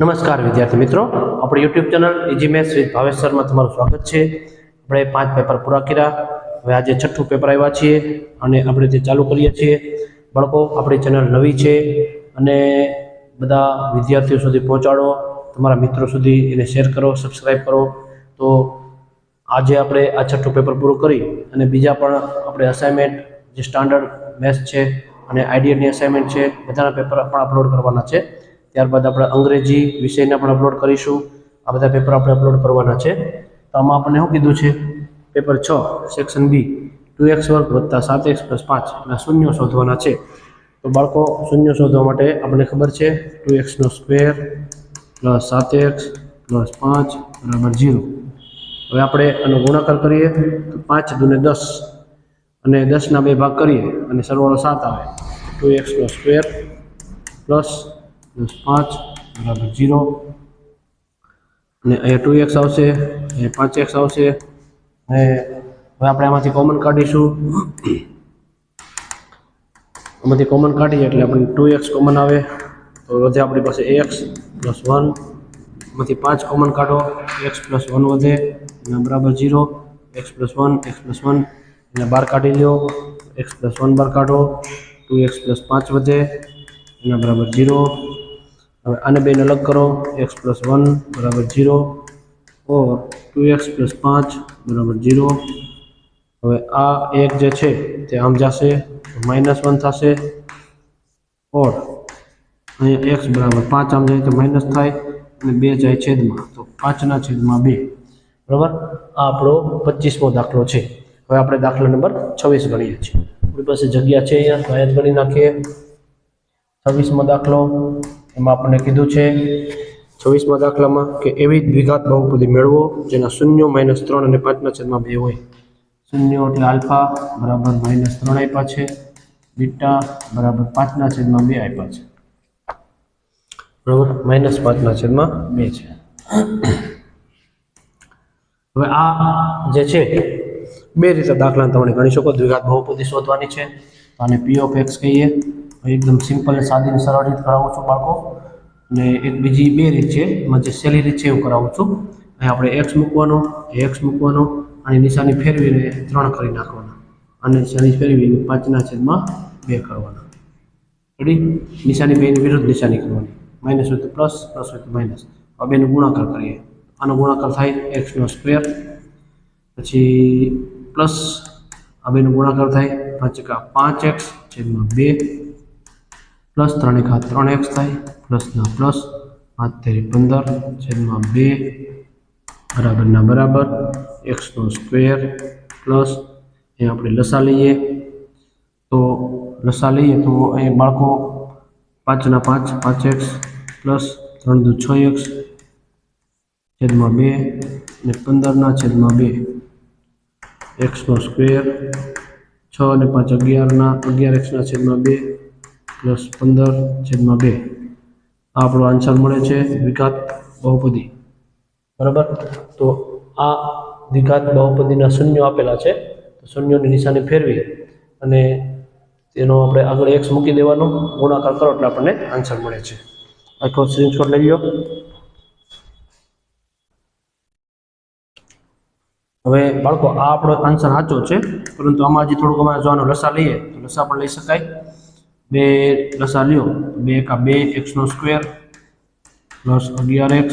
નમસ્કાર વિદ્યાર્થી મિત્રો, આપણી YouTube channel easy maths with Bhavesh સરમાં તમારું સ્વાગત છે. આપણે 5 પેપર પૂરા કર્યા. હવે આજે છઠ્ઠું પેપર આવ્યા છીએ અને આપણે તે ચાલુ કરીએ છીએ. બાળકો, આપણી ચેનલ નવી છે અને બધા વિદ્યાર્થીઓ સુધી પહોંચાડો, તમારા મિત્રો સુધી એને શેર કરો, સબસ્ક્રાઈબ કરો. તો આજે આપણે આ છઠ્ઠું પેપર પૂરું કરી અને બીજા પણ આપણે અસાઇનમેન્ટ જે સ્ટાન્ડર્ડ મેથ્સ છે અને આઈડિયાની અસાઇનમેન્ટ છે બધાના પેપર પણ અપલોડ કરવાના છે. ત્યારબાદ આપણે અંગ્રેજી વિષયના પણ અપલોડ કરીશું. આ બધા પેપર આપણે અપલોડ કરવાના છે. તો આમાં આપણને શું કીધું છે? Paper 6 section B 2x² + 7x + 5 એના શૂન્યો શોધવાના છે. તો બાળકો, શૂન્યો શોધવા માટે આપણને ખબર છે 2x² + 7x + 5 = 0. હવે આપણે આનો ગુણાકાર કરીએ તો 5 × 10 અને 10ના 2 ભાગ કરીએ અને સરવાળો 7 આવે. 2x² + 5 = 0 અને અહીંયા 2x આવશે, અહીંયા 5x આવશે અને હવે આપણે આમાંથી કોમન કાઢીશું. આમાંથી કોમન કાઢીએ એટલે આપણે 2x કોમન આવે તો વધે આપણી પાસે x + 1. આમાંથી 5 કોમન કાઢો, x + 1 વધે એના બરાબર 0. x + 1 x + 1 એને બહાર કાઢી લો. x + 1 બહાર કાઢો, 2x + 5 વધે એના બરાબર 0. હવે આને બેને અલગ કરો. x + 1 = 0 और 2x + 5 = 0. હવે આ એક જે છે તે આમ જશે તો -1 થશે और અહીંયા x = 5 આમ જાય તો માઇનસ થાય અને 2 જાય છેદમાં તો 5/2. બરાબર. આ આપણો 25મો દાખલો છે. હવે આપણે દાખલા નંબર 26 ગણીએ છીએ. આપણી પાસે જગ્યા છે અહીંયા, તો અહીંયા જ ગણી નાખીએ. 26મો દાખલો, એમાં આપણને કીધું છે 26મા દાખલામાં કે એવી દ્વિઘાત બહુપદી મેળવો જેના શૂન્યો -3 અને 5/2 હોય. શૂન્યો એટલે આલ્ફા બરાબર -3 આપ્યા છે, બીટા બરાબર 5/2 આપ્યા છે. બરાબર, -5/2 છે. હવે આ જે છે બે રીતે દાખલા તમે ગણી શકો. દ્વિઘાત બહુપદી શોધવાની છે તો આને p of x કહીએ. એકદમ સિમ્પલ અને સાદી અને સરળ રીત કરાવું છું બાળકો. અને એક બીજી બે રીત છે, એમાં જે સહેલી રીત છે એવું કરાવું છું. અહીં આપણે x મૂકવાનો, x મૂકવાનો, આની નિશાની ફેરવીને 3 કરી નાખવાના, અને નિશાની ફેરવીને 5/2 કરવાના. રેડી? નિશાની બેની વિરુદ્ધ નિશાની કરવાની. માઇનસ હોય તો પ્લસ, પ્લસ હોય તો માઇનસ. આ બેનો ગુણાકાર કરીએ. આનો ગુણાકાર થાય x² પછી પ્લસ આ બેનો ગુણાકાર થાય 5x/2 પ્લસ 3×3x થાય, પ્લસના પ્લસ 5×15/2 બરાબરના બરાબર x² પ્લસ અહીંયા આપણે લસા લઈએ. તો લસા લઈએ તો અહીં બાળકો 5×5 5x પ્લસ 3×2 6x/2 અને 15/2 x² 6 અને 5 11x/2 પ્લસ 15/2. આ આપણો આન્સર મળે છે દ્વિઘાત બહુપદી. બરાબર. તો આ દ્વિઘાત બહુપદીના શૂન્યો આપેલા છે. તો શૂન્યોની નિશાની ફેરવી અને તેનો આપણે આગળ x મૂકી દેવાનો, ગુણાકાર કરો એટલે આપણને આન્સર મળે છે. આખો સ્ક્રીનશોટ લઈ લો. હવે બાળકો, આ આપણો આન્સર સાચો છે, પરંતુ આમાં હજી થોડુંક અમારે જોવાનો લસા લઈએ તો લસા પણ લઈ શકાય. 2 લસા લ્યો, 2 × 2 x² પ્લસ 11x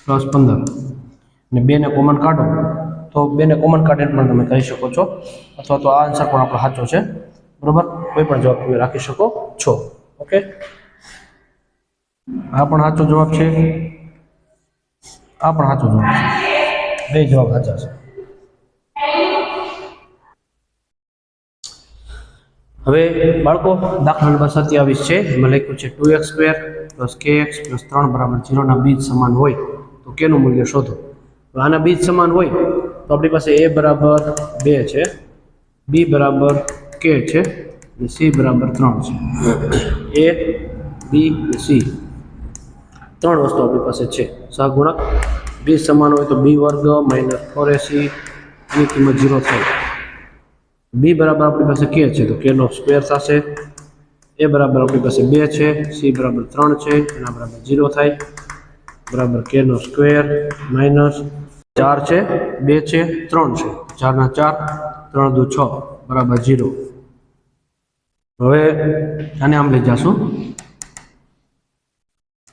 પ્લસ 15 અને 2 ને કોમન કાઢો તો 2 ને કોમન કાઢીને પણ તમે કરી શકો છો, અથવા તો આ આન્સર પણ આપણો સાચો છે. બરાબર, કોઈ પણ જવાબ તમે રાખી શકો છો. ઓકે, આ પણ સાચો જવાબ છે, આ પણ સાચો જવાબ છે. બે જવાબ સાચા છે. હવે બાળકો, દાખલા નંબર 27 છે. એમાં લખ્યું છે 2x² + kx + 3 = 0 ના બીજ સમાન હોય તો કેનું મૂલ્ય શોધો. આના બીજ સમાન હોય તો આપણી પાસે a બરાબર 2 છે, b બરાબર k છે અને c બરાબર 3 છે. a, b અને c 3 વસ્તુ આપણી પાસે છે. સહગુણક બીજ સમાન હોય તો b² - 4ac ની કિંમત 0 થાય. b બરાબર આપણી પાસે k છે તો k નો સ્ક્વેર થશે. એ બરાબર આપણી પાસે 2 છે, સી બરાબર 3 છે, એના બરાબર 0 થાય, બરાબર કે નો સ્ક્વેર માઇનસ 4 છે, 2 છે, 3 છે, 4 ના 4, 3 દુ 6 બરાબર 0. હવે આને આમ લઈ જશું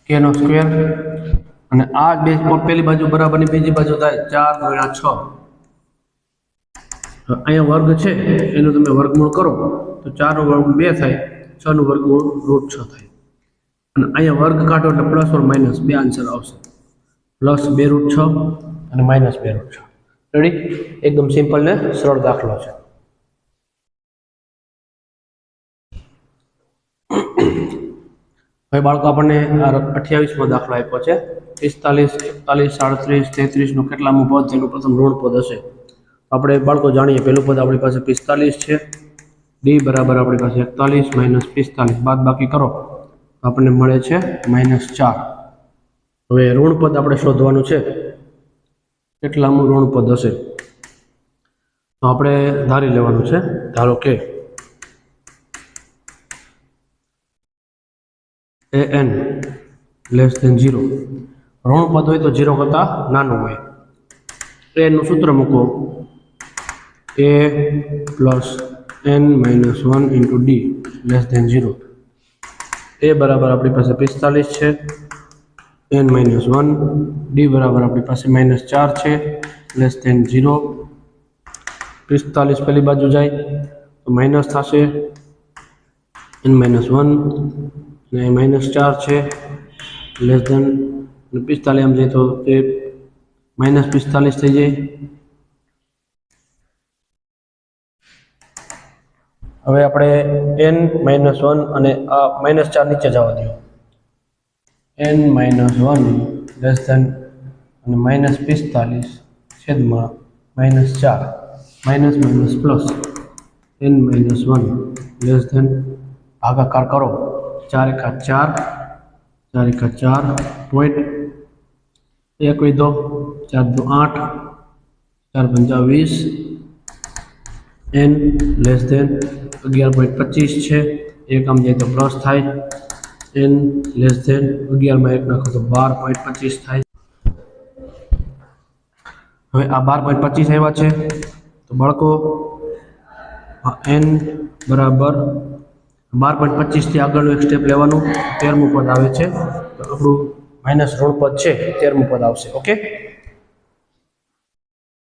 કે નો સ્ક્વેર અને આ બે પેલી બાજુ બરાબર ની બીજી બાજુ થાય 4 ગુણ્યા 6. અહીંયા વર્ગ છે એનું તમે વર્ગમૂળ કરો તો 4 નો વર્ગ 2 થાય, 6 નું વર્ગમૂળ √6 થાય અને અહીંયા વર્ગ કાઢો એટલે પ્લસ ઓર માઇનસ બે આન્સર આવશે, પ્લસ 2√6 અને માઇનસ 2√6. રેડી? એકદમ સિમ્પલ ને સરળ દાખલો છે. હવે બાળકો આપણને 28મો દાખલો આપ્યો છે. 45, 41, 37, 33 નું કેટલામું પદ તેનું પ્રથમ ઋણ પદ હશે? આપણે બાળકો જાણીએ, પહેલું પદ આપણી પાસે 45 છે, ડી બરાબર આપણી પાસે 41 માઇનસ 45 બાદ બાકી કરો તો આપણને મળે છે -4. હવે ઋણ પદ આપણે શોધવાનું છે, કેટલામું ઋણ પદ હશે તો આપણે ધારી લેવાનું છે. ધારો કે an લેસ ધેન 0, ઋણ પદ હોય તો 0 કરતા નાનું હોય. a નું સૂત્ર મૂકો, a plus n minus 1 into D less than 0. a બરાબર આપણી પાસે 45 છે, n માઇનસ 1, ડી બરાબર આપણી પાસે -4 છે, લેસ ધેન 0. 45 પેલી બાજુ જાય તો માઇનસ થશે, n માઇનસ 1 ને -4 છે, લેસ ધેન 45 આમ જાય તો તે -45 થઈ જાય. હવે આપણે n માઇનસ 1 અને આ -4 નીચે જવા દો, n માઇનસ 1 લેસ ધેન અને -45 છેદમાં -4 minus minus plus n minus 1 less than ભાગાકાર કરો, 4 એકા 4, 4 એકા 4 પોઈન્ટ 1 વિધો 4 દુ 8, 4 પંચા 20, n લેસ ધેન 11.25 છે, એક આમ જાય તો પ્લસ થાય, n લેસ ધેન 11 માં 1 નાખો તો 12.25 થાય. હવે આ 12.25 આવ્યા છે તો બાળકો n બરાબર 12.25 થી આગળનું એક સ્ટેપ લેવાનું, 13મું પદ આવે છે તો આપણું માઇનસ ઋણ પદ છે 13મું પદ આવશે. ઓકે.